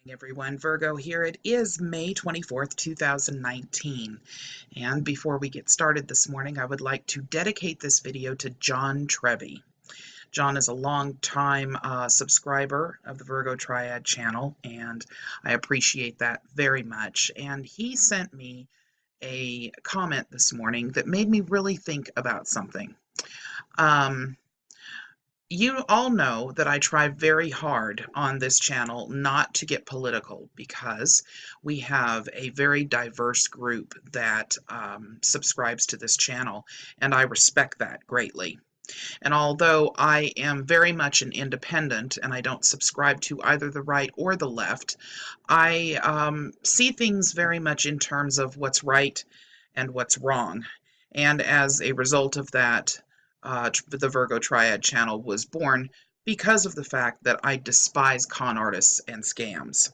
Everyone, Virgo here. It is May 24th, 2019. And before we get started this morning, I would like to dedicate this video to John Trevi. John is a long-time subscriber of the Virgo Triad channel, and I appreciate that very much. And he sent me a comment this morning that made me really think about something. You all know that I try very hard on this channel not to get political because we have a very diverse group that subscribes to this channel, and I respect that greatly. And although I am very much an independent and I don't subscribe to either the right or the left, I see things very much in terms of what's right and what's wrong. And as a result of that, the Virgo Triad channel was born because of the fact that I despise con artists and scams.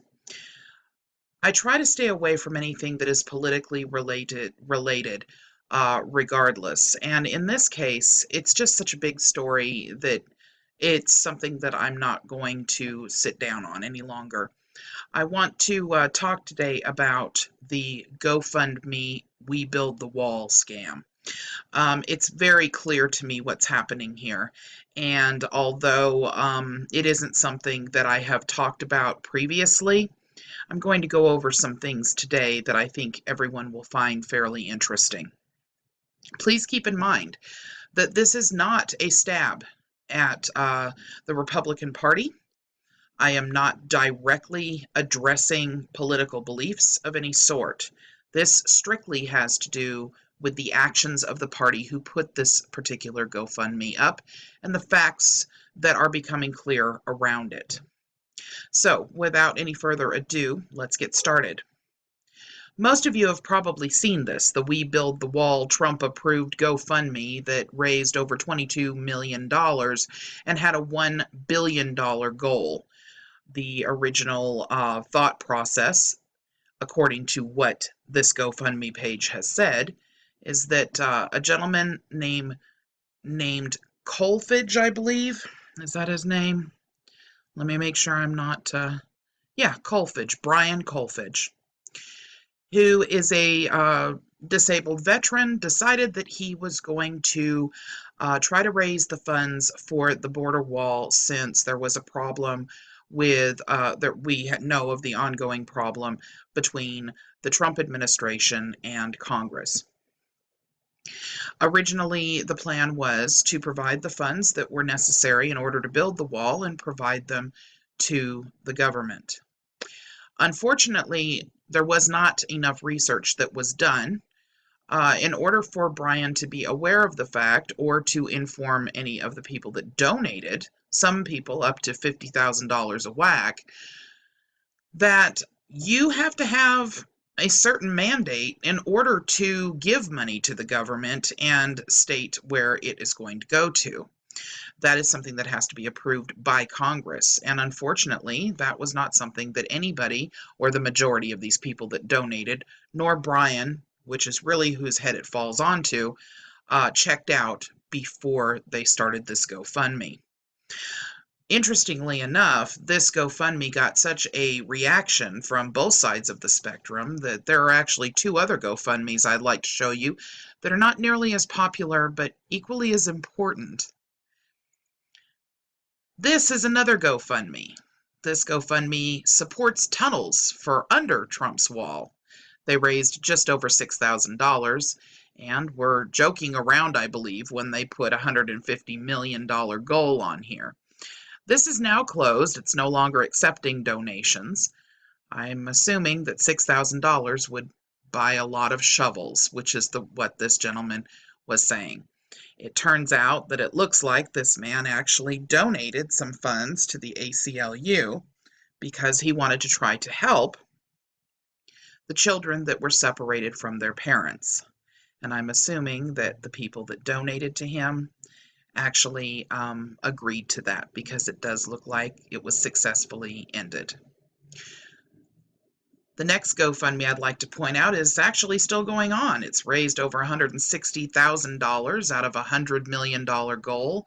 I try to stay away from anything that is politically related, regardless. And in this case, it's just such a big story that it's something that I'm not going to sit down on any longer. I want to talk today about the GoFundMe We Build the Wall scam. It's very clear to me what's happening here, and although it isn't something that I have talked about previously, I'm going to go over some things today that I think everyone will find fairly interesting. Please keep in mind that this is not a stab at the Republican Party. I am not directly addressing political beliefs of any sort. This strictly has to do with the actions of the party who put this particular GoFundMe up and the facts that are becoming clear around it. So, without any further ado, let's get started. Most of you have probably seen this, the We Build the Wall Trump-approved GoFundMe that raised over $22 million and had a $1 billion goal. The original thought process, according to what this GoFundMe page has said, is that a gentleman named Colfidge, I believe. Is that his name? Let me make sure I'm not... yeah, Colfidge, Brian Colfidge, who is a disabled veteran, decided that he was going to try to raise the funds for the border wall since there was a problem with that we know of the ongoing problem between the Trump administration and Congress. Originally, the plan was to provide the funds that were necessary in order to build the wall and provide them to the government. Unfortunately, there was not enough research that was done in order for Brian to be aware of the fact or to inform any of the people that donated, some people up to $50,000 a whack, that you have to have a certain mandate in order to give money to the government and state where it is going to go to. That is something that has to be approved by Congress, and unfortunately, that was not something that anybody, or the majority of these people that donated, nor Brian, which is really whose head it falls onto, checked out before they started this GoFundMe. Interestingly enough, this GoFundMe got such a reaction from both sides of the spectrum that there are actually two other GoFundMes I'd like to show you that are not nearly as popular but equally as important. This is another GoFundMe. This GoFundMe supports tunnels for under Trump's wall. They raised just over $6,000 and were joking around, I believe, when they put a $150 million goal on here. This is now closed. It's no longer accepting donations. I'm assuming that $6,000 would buy a lot of shovels, which is what this gentleman was saying. It turns out that it looks like this man actually donated some funds to the ACLU because he wanted to try to help the children that were separated from their parents. And I'm assuming that the people that donated to him actually agreed to that because it does look like it was successfully ended. The next GoFundMe I'd like to point out is actually still going on. It's raised over $160,000 out of a $100 million goal,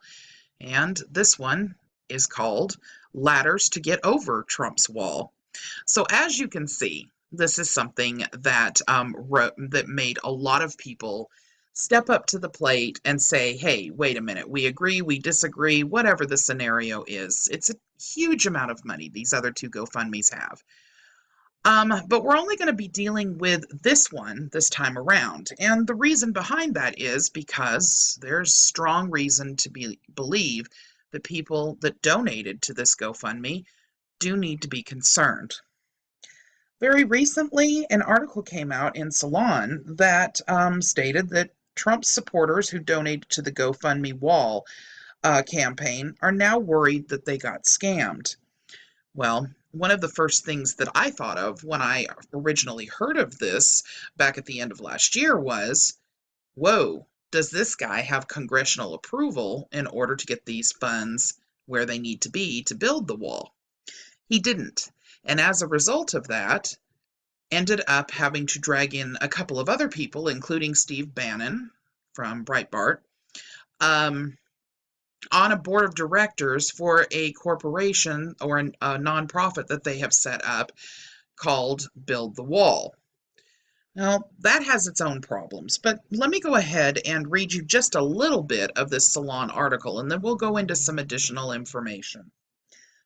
and this one is called Ladders to Get Over Trump's Wall. So as you can see, this is something that that made a lot of people step up to the plate and say, hey, wait a minute, we agree, we disagree, whatever the scenario is. It's a huge amount of money these other two GoFundMes have. But we're only going to be dealing with this one this time around. And the reason behind that is because there's strong reason to believe that people that donated to this GoFundMe do need to be concerned. Very recently, an article came out in Salon that stated that Trump's supporters who donated to the GoFundMe wall campaign are now worried that they got scammed. Well, one of the first things that I thought of when I originally heard of this back at the end of last year was, whoa, does this guy have congressional approval in order to get these funds where they need to be to build the wall? He didn't. And as a result of that, ended up having to drag in a couple of other people, including Steve Bannon from Breitbart, on a board of directors for a corporation or a nonprofit that they have set up called Build the Wall. Now, that has its own problems, but let me go ahead and read you just a little bit of this Salon article, and then we'll go into some additional information.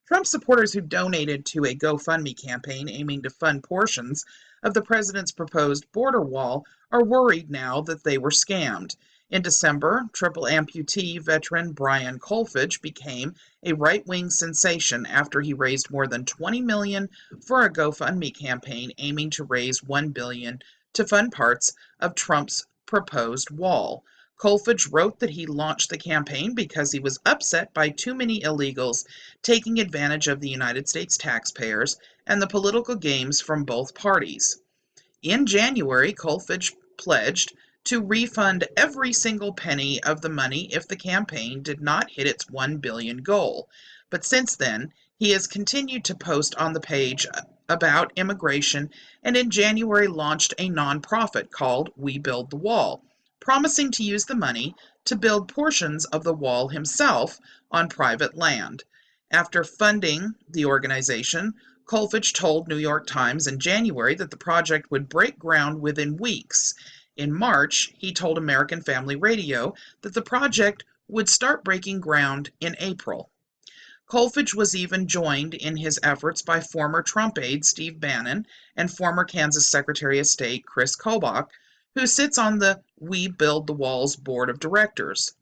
Trump supporters who donated to a GoFundMe campaign aiming to fund portions of the president's proposed border wall are worried now that they were scammed. In December, triple amputee veteran Brian Kolfage became a right-wing sensation after he raised more than $20 million for a GoFundMe campaign aiming to raise $1 billion to fund parts of Trump's proposed wall. Kolfage wrote that he launched the campaign because he was upset by too many illegals taking advantage of the United States taxpayers and the political games from both parties. In January, Kolfage pledged to refund every single penny of the money if the campaign did not hit its $1 billion goal. But since then, he has continued to post on the page about immigration and in January launched a nonprofit called We Build the Wall, promising to use the money to build portions of the wall himself on private land. After funding the organization, Kolfage told New York Times in January that the project would break ground within weeks. In March, he told American Family Radio that the project would start breaking ground in April. Kolfage was even joined in his efforts by former Trump aide Steve Bannon and former Kansas Secretary of State Chris Kobach, who sits on the We Build the Wall's board of directors.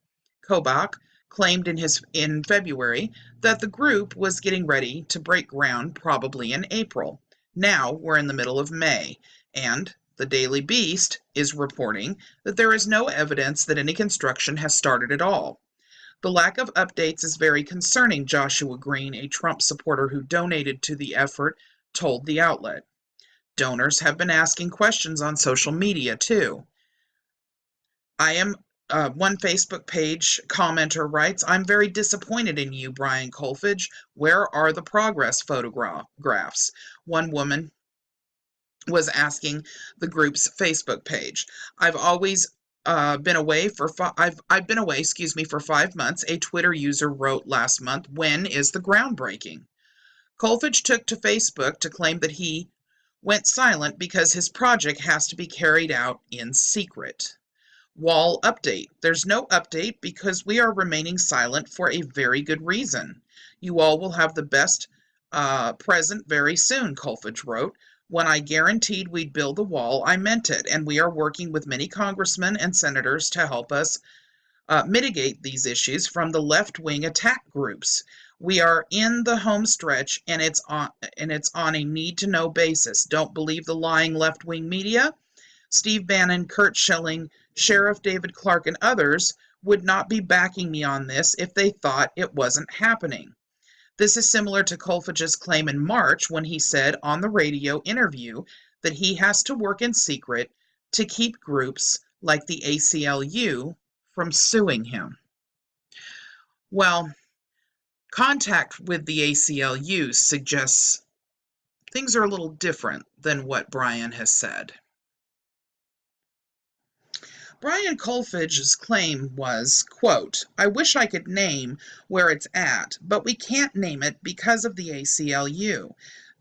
Kobach claimed in February that the group was getting ready to break ground probably in April. Now we're in the middle of May, and the Daily Beast is reporting that there is no evidence that any construction has started at all. The lack of updates is very concerning, Joshua Green, a Trump supporter who donated to the effort, told the outlet. Donors have been asking questions on social media, too. One Facebook page commenter writes, I'm very disappointed in you, Brian Kolfage. Where are the progress photographs? One woman was asking the group's Facebook page. I've been away for 5 months, a Twitter user wrote last month. When is the groundbreaking? Kolfage took to Facebook to claim that he went silent because his project has to be carried out in secret. Wall update. There's no update because we are remaining silent for a very good reason. You all will have the best present very soon, Kolfage wrote. When I guaranteed we'd build the wall, I meant it, and we are working with many congressmen and senators to help us mitigate these issues from the left-wing attack groups. We are in the home stretch, and it's on a need-to-know basis. Don't believe the lying left-wing media? Steve Bannon, Kurt Schilling, Sheriff David Clark, and others would not be backing me on this if they thought it wasn't happening. This is similar to Kolfage's claim in March when he said on the radio interview that he has to work in secret to keep groups like the ACLU from suing him. Well, contact with the ACLU suggests things are a little different than what Brian has said. Brian Kolfage's claim was, quote, I wish I could name where it's at, but we can't name it because of the ACLU.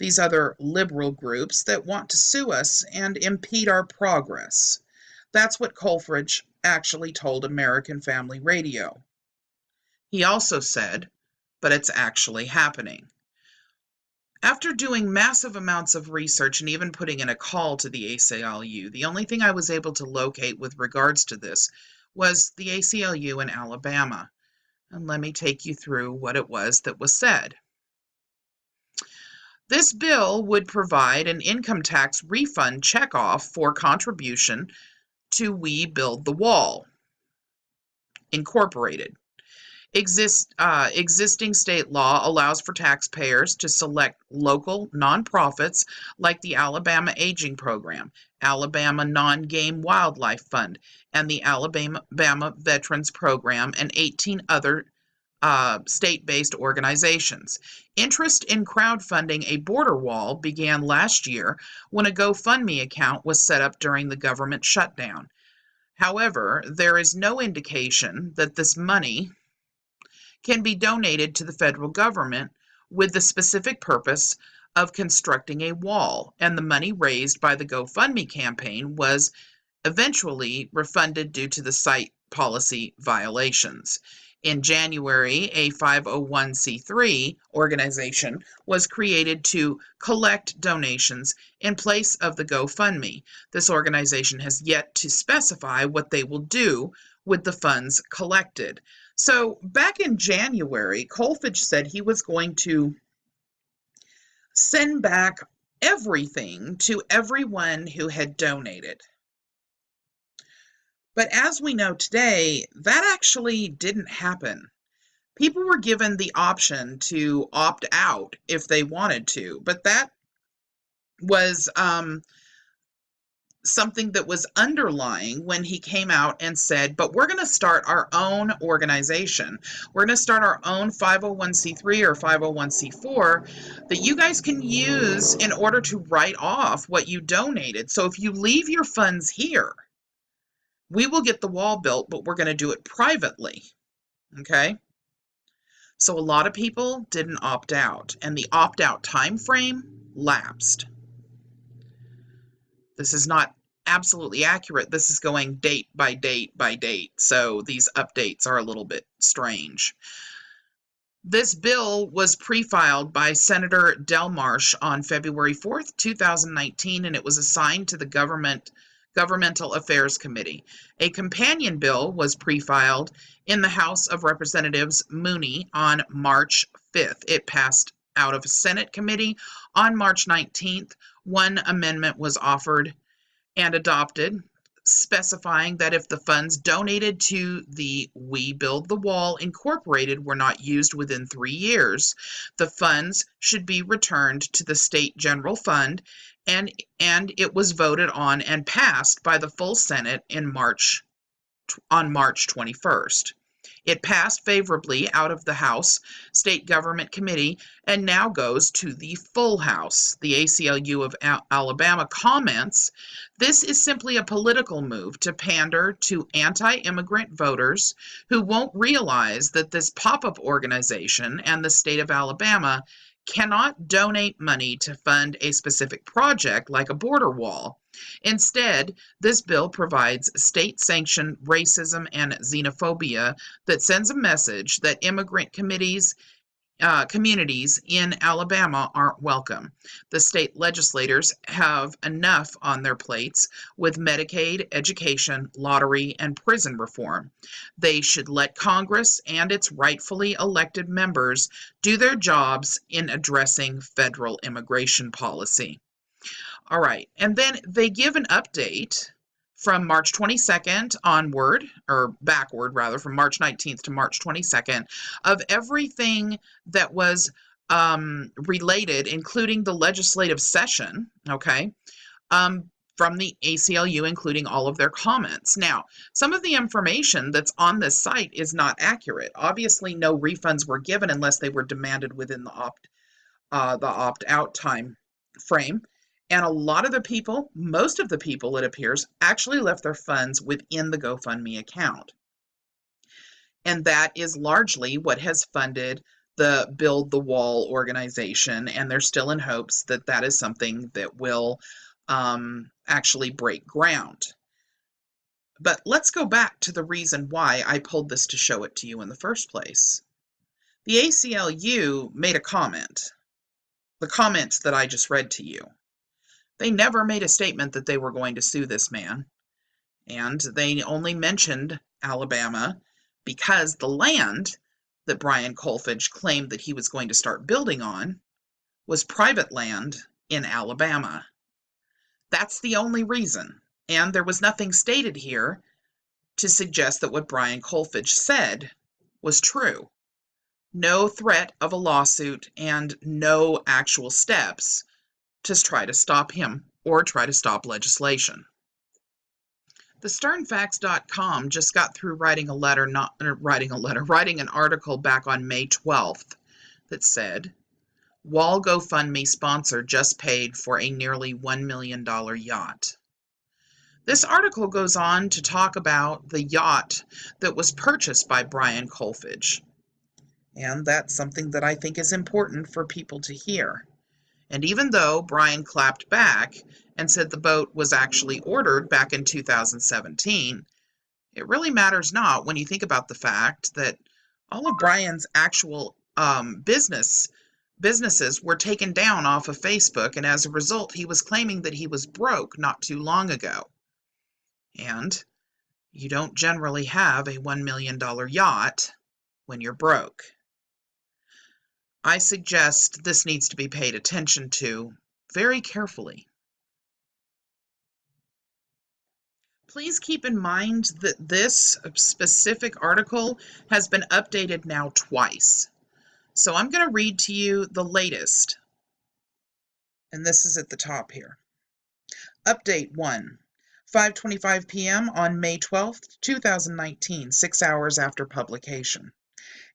these other liberal groups that want to sue us and impede our progress. That's what Coleridge actually told American Family Radio. He also said, but it's actually happening. After doing massive amounts of research and even putting in a call to the ACLU, the only thing I was able to locate with regards to this was the ACLU in Alabama. And let me take you through what it was that was said. This bill would provide an income tax refund checkoff for contribution to We Build the Wall, Incorporated. Existing state law allows for taxpayers to select local nonprofits like the Alabama Aging Program, Alabama Non-Game Wildlife Fund, and the Alabama Veterans Program, and 18 other state-based organizations. Interest in crowdfunding a border wall began last year when a GoFundMe account was set up during the government shutdown. However, there is no indication that this money can be donated to the federal government with the specific purpose of constructing a wall, and the money raised by the GoFundMe campaign was eventually refunded due to the site policy violations. In January, a 501c3 organization was created to collect donations in place of the GoFundMe. This organization has yet to specify what they will do with the funds collected. So back in January, Coleridge said he was going to send back everything to everyone who had donated. But as we know today, that actually didn't happen. People were given the option to opt out if they wanted to, but that was something that was underlying when he came out and said, but we're going to start our own organization. We're going to start our own 501c3 or 501c4 that you guys can use in order to write off what you donated. So if you leave your funds here, we will get the wall built, but we're going to do it privately. Okay? So a lot of people didn't opt out, and the opt-out time frame lapsed. This is not absolutely accurate. This is going date by date by date, so these updates are a little bit strange. This bill was pre-filed by Senator Del Marsh on February 4th, 2019, and it was assigned to the Governmental Affairs Committee. A companion bill was pre-filed in the House of Representatives Mooney on March 5th. It passed out of a Senate committee on March 19th. One amendment was offered and adopted, specifying that if the funds donated to the We Build the Wall Incorporated were not used within 3 years, the funds should be returned to the state general fund, and it was voted on and passed by the full Senate on March 21st. It passed favorably out of the House State Government Committee and now goes to the full House. The ACLU of Alabama comments, this is simply a political move to pander to anti-immigrant voters who won't realize that this pop-up organization and the state of Alabama cannot donate money to fund a specific project like a border wall. Instead, this bill provides state-sanctioned racism and xenophobia that sends a message that immigrant communities in Alabama aren't welcome. The state legislators have enough on their plates with Medicaid, education, lottery, and prison reform. They should let Congress and its rightfully elected members do their jobs in addressing federal immigration policy. All right, and then they give an update from March 22nd onward, or backward rather, from March 19th to March 22nd, of everything that was related, including the legislative session, okay, from the ACLU, including all of their comments. Now, some of the information that's on this site is not accurate. Obviously, no refunds were given unless they were demanded within the opt-out time frame. And a lot of the people, most of the people, it appears, actually left their funds within the GoFundMe account. And that is largely what has funded the Build the Wall organization, and they're still in hopes that that is something that will actually break ground. But let's go back to the reason why I pulled this to show it to you in the first place. The ACLU made a comment, the comment that I just read to you. They never made a statement that they were going to sue this man, and they only mentioned Alabama because the land that Brian Kolfage claimed that he was going to start building on was private land in Alabama. That's the only reason, and there was nothing stated here to suggest that what Brian Kolfage said was true. No threat of a lawsuit and no actual steps to try to stop him or try to stop legislation. The sternfacts.com just got through writing an article back on May 12th that said, Wall GoFundMe sponsor just paid for a nearly $1 million yacht. This article goes on to talk about the yacht that was purchased by Brian Kolfage. And that's something that I think is important for people to hear. And even though Brian clapped back and said the boat was actually ordered back in 2017, it really matters not when you think about the fact that all of Brian's actual businesses were taken down off of Facebook, and as a result, he was claiming that he was broke not too long ago. And you don't generally have a $1 million yacht when you're broke. I suggest this needs to be paid attention to very carefully. Please keep in mind that this specific article has been updated now twice. So I'm going to read to you the latest, and this is at the top here. Update 1, 5:25 p.m. on May 12th, 2019, 6 hours after publication.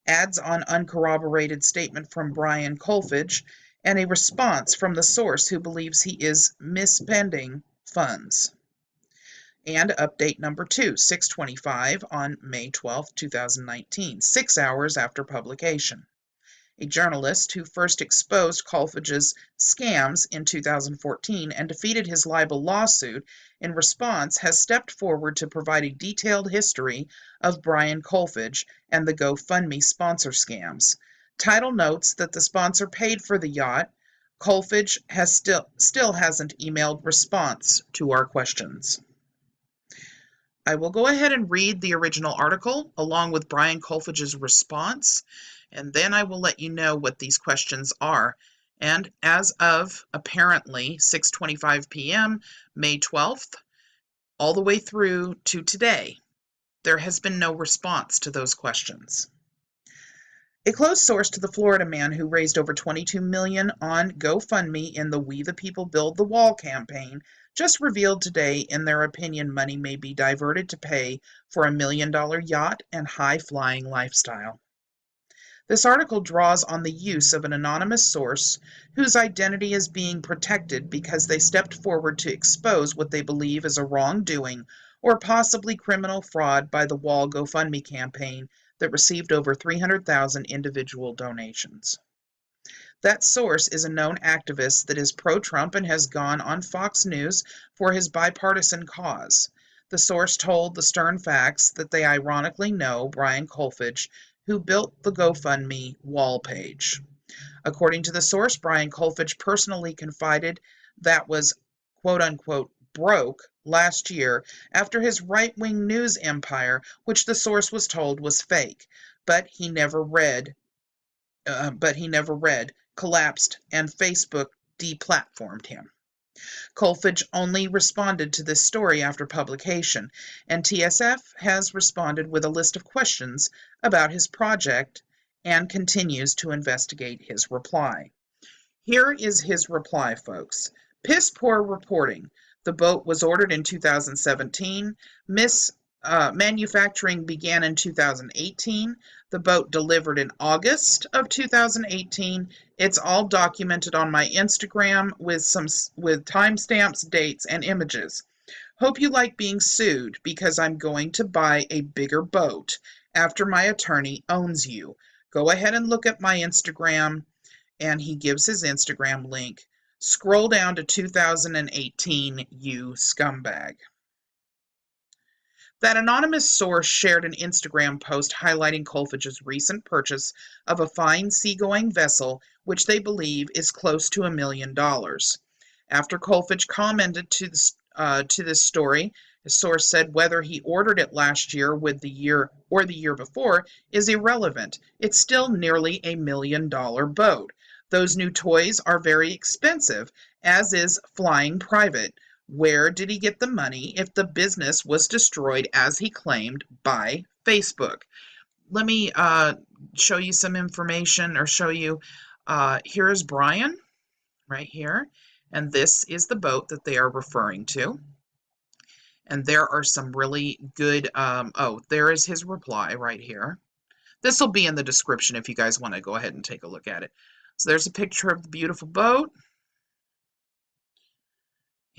Adds on uncorroborated statement from Brian Kolfage and a response from the source who believes he is misspending funds. And update number 2, 6:25 on May 12, 2019, 6 hours after publication. A journalist who first exposed Kolfage's scams in 2014 and defeated his libel lawsuit in response has stepped forward to provide a detailed history of Brian Kolfage and the GoFundMe sponsor scams. Title notes that the sponsor paid for the yacht. Kolfage has still hasn't emailed response to our questions. I will go ahead and read the original article along with Brian Kolfage's response, and then I will let you know what these questions are. And as of apparently 6:25 p.m., May 12th, all the way through to today, there has been no response to those questions. A close source to the Florida man who raised over $22 million on GoFundMe in the We the People Build the Wall campaign just revealed today in their opinion money may be diverted to pay for a $1 million yacht and high-flying lifestyle. This article draws on the use of an anonymous source whose identity is being protected because they stepped forward to expose what they believe is a wrongdoing or possibly criminal fraud by the Wall GoFundMe campaign that received over 300,000 individual donations. That source is a known activist that is pro-Trump and has gone on Fox News for his bipartisan cause. The source told the Stern Facts that they ironically know Brian Kolfage, who built the GoFundMe wall page. According to the source, Brian Kolfage personally confided that was quote-unquote broke last year after his right-wing news empire, which the source was told was fake, but he never read, collapsed, and Facebook deplatformed him. Kolfage only responded to this story after publication, and TSF has responded with a list of questions about his project and continues to investigate his reply. Here is his reply, folks. Piss poor reporting. The boat was ordered in 2017. Manufacturing began in 2018. The boat delivered in August of 2018. It's all documented on my Instagram with timestamps, dates, and images. Hope you like being sued because I'm going to buy a bigger boat after my attorney owns you. Go ahead and look at my Instagram, and he gives his Instagram link. Scroll down to 2018, you scumbag. That anonymous source shared an Instagram post highlighting Kolfage's recent purchase of a fine seagoing vessel, which they believe is close to $1 million. After Kolfage commented to this story, the source said whether he ordered it last year with the year or the year before is irrelevant. It's still nearly $1 million boat. Those new toys are very expensive, as is flying private. Where did he get the money if the business was destroyed, as he claimed, by Facebook? Let me show you some information, or show you. Here is Brian, right here, and this is the boat that they are referring to. And there are some really good, oh, there is his reply right here. This will be in the description if you guys want to go ahead and take a look at it. So there's a picture of the beautiful boat.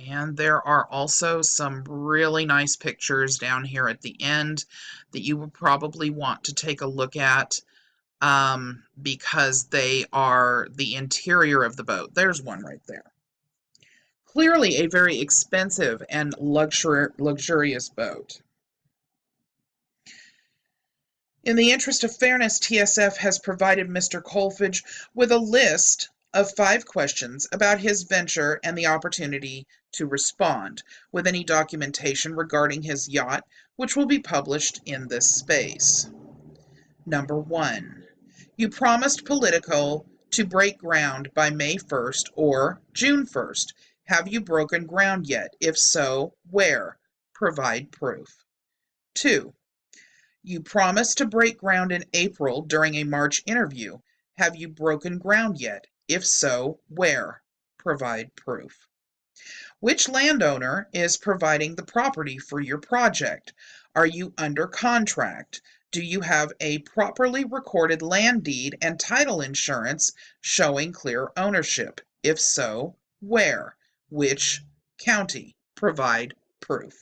And there are also some really nice pictures down here at the end that you will probably want to take a look at, because they are the interior of the boat. There's one right there. Clearly a very expensive and luxurious boat. In the interest of fairness, TSF has provided Mr. Kolfage with a list of 5 questions about his venture and the opportunity to respond with any documentation regarding his yacht, which will be published in this space. Number 1. You promised Politico to break ground by May 1st or June 1st. Have you broken ground yet? If so, where? Provide proof. 2. You promised to break ground in April during a March interview. Have you broken ground yet? If so, where? Provide proof. Which landowner is providing the property for your project? Are you under contract? Do you have a properly recorded land deed and title insurance showing clear ownership? If so, where? Which county? Provide proof.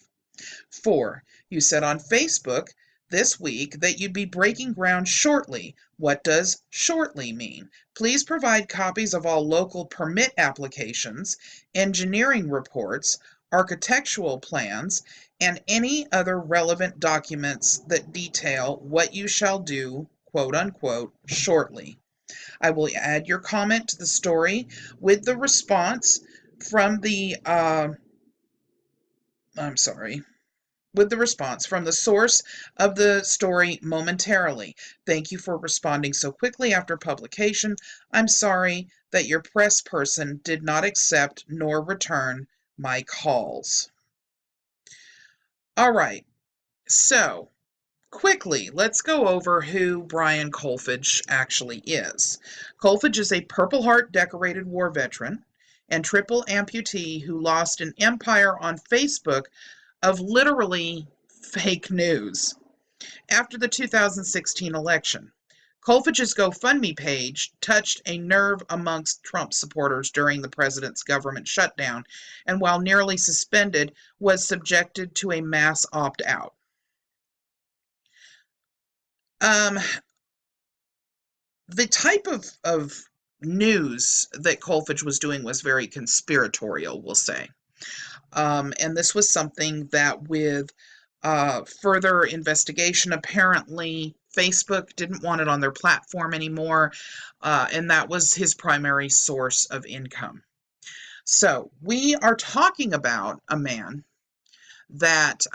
4. You said on Facebook this week that you'd be breaking ground shortly. What does shortly mean? Please provide copies of all local permit applications, engineering reports, architectural plans, and any other relevant documents that detail what you shall do, quote unquote, shortly. I will add your comment to the story with the response from the source of the story momentarily. Thank you for responding so quickly after publication. I'm sorry that your press person did not accept nor return my calls. All right, so quickly, let's go over who Brian Kolfage actually is. Kolfage is a Purple Heart decorated war veteran and triple amputee who lost an empire on Facebook of literally fake news after the 2016 election. Kolfage's GoFundMe page touched a nerve amongst Trump supporters during the president's government shutdown, and while nearly suspended, was subjected to a mass opt-out. The type of news that Kolfage was doing was very conspiratorial, we'll say. And this was something that with further investigation, apparently Facebook didn't want it on their platform anymore, and that was his primary source of income. So we are talking about a man that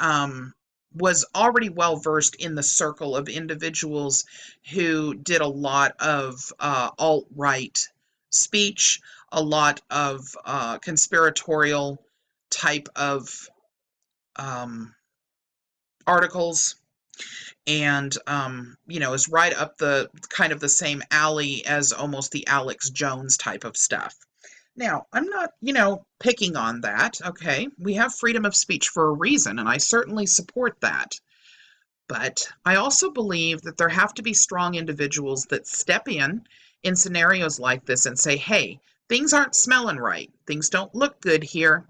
was already well versed in the circle of individuals who did a lot of alt-right speech, a lot of conspiratorial type of articles, and is right up the kind of the same alley as almost the Alex Jones type of stuff. Now, I'm not, picking on that, okay? We have freedom of speech for a reason, and I certainly support that. But I also believe that there have to be strong individuals that step in scenarios like this and say, hey, things aren't smelling right. Things don't look good here.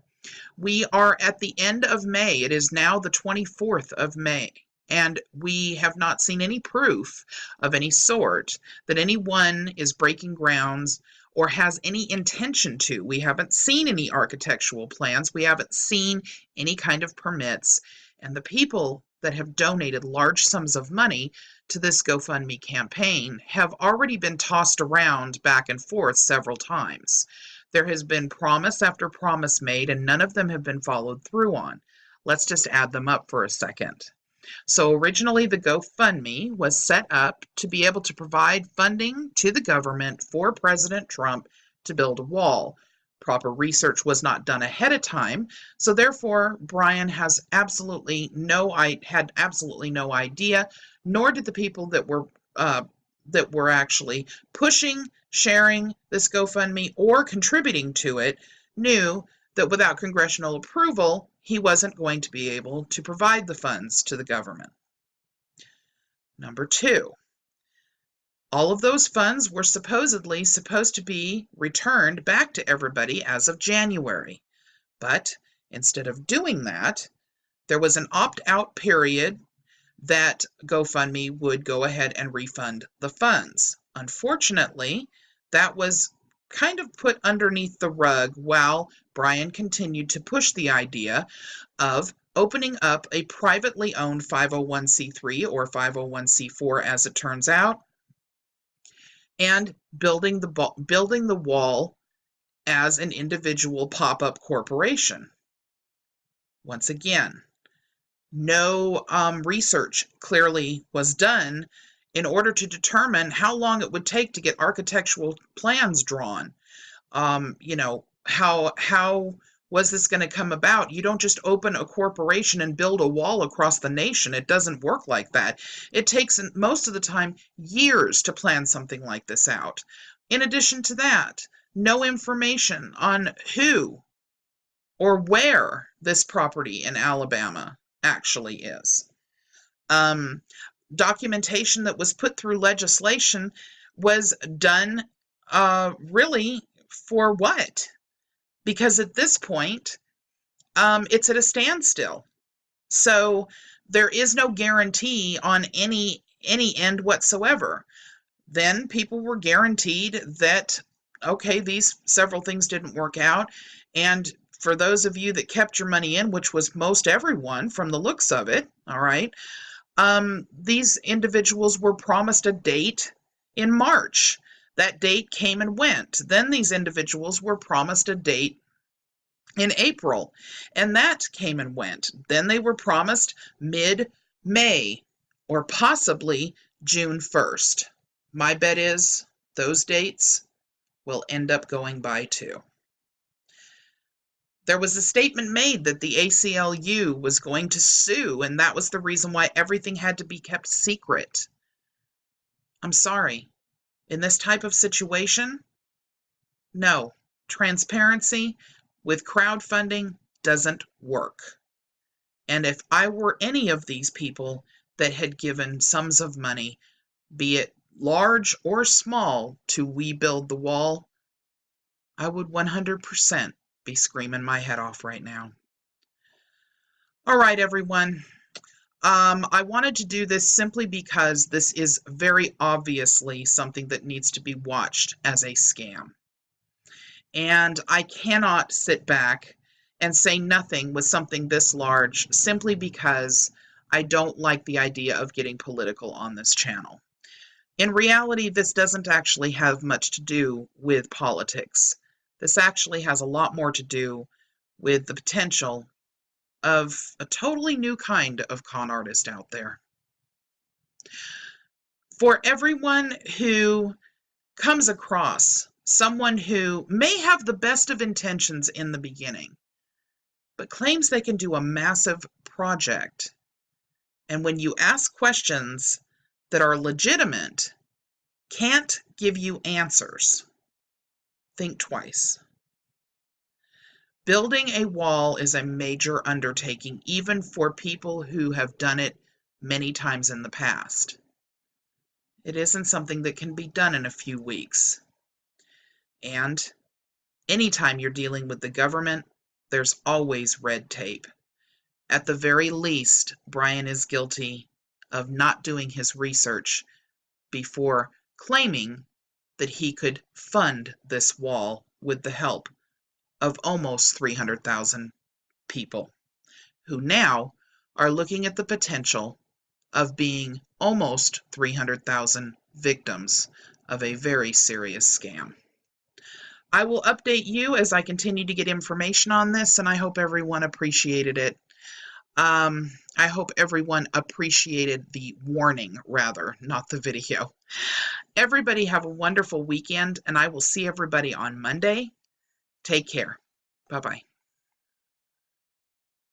We are at the end of May. It is now the 24th of May. And we have not seen any proof of any sort that anyone is breaking grounds or has any intention to. We haven't seen any architectural plans. We haven't seen any kind of permits. And the people that have donated large sums of money to this GoFundMe campaign have already been tossed around back and forth several times. There has been promise after promise made, and none of them have been followed through on. Let's just add them up for a second. So originally the GoFundMe was set up to be able to provide funding to the government for President Trump to build a wall. Proper research was not done ahead of time, so therefore Brian had absolutely no idea, nor did the people that were actually pushing, sharing this GoFundMe or contributing to it knew that without congressional approval, he wasn't going to be able to provide the funds to the government. Number two, all of those funds were supposed to be returned back to everybody as of January. But instead of doing that, there was an opt-out period that GoFundMe would go ahead and refund the funds. Unfortunately, that was kind of put underneath the rug while Brian continued to push the idea of opening up a privately owned 501c3 or 501c4 as it turns out, and building the wall as an individual pop-up corporation. Once again, no research clearly was done in order to determine how long it would take to get architectural plans drawn. How was this going to come about? You don't just open a corporation and build a wall across the nation. It doesn't work like that. It takes, most of the time, years to plan something like this out. In addition to that, no information on who or where this property in Alabama actually is. Documentation that was put through legislation was done really for what? Because at this point, it's at a standstill. So there is no guarantee on any end whatsoever. Then people were guaranteed that, okay, these several things didn't work out. And for those of you that kept your money in, which was most everyone from the looks of it, all right, these individuals were promised a date in March. That date came and went. Then these individuals were promised a date in April, and that came and went. Then they were promised mid-May or possibly June 1st. My bet is those dates will end up going by too. There was a statement made that the ACLU was going to sue, and that was the reason why everything had to be kept secret. I'm sorry. In this type of situation, no. Transparency with crowdfunding doesn't work. And if I were any of these people that had given sums of money, be it large or small, to rebuild the wall, I would 100% be screaming my head off right now. All right, everyone. I wanted to do this simply because this is very obviously something that needs to be watched as a scam. And I cannot sit back and say nothing with something this large simply because I don't like the idea of getting political on this channel. In reality, this doesn't actually have much to do with politics. This actually has a lot more to do with the potential of a totally new kind of con artist out there. For everyone who comes across someone who may have the best of intentions in the beginning, but claims they can do a massive project, and when you ask questions that are legitimate, can't give you answers, think twice. Building a wall is a major undertaking, even for people who have done it many times in the past. It isn't something that can be done in a few weeks. And anytime you're dealing with the government, there's always red tape. At the very least, Brian is guilty of not doing his research before claiming that he could fund this wall with the help of almost 300,000 people who now are looking at the potential of being almost 300,000 victims of a very serious scam. I will update you as I continue to get information on this, and I hope everyone appreciated it. I hope everyone appreciated the warning, rather, not the video. Everybody have a wonderful weekend, and I will see everybody on Monday. Take care. Bye-bye.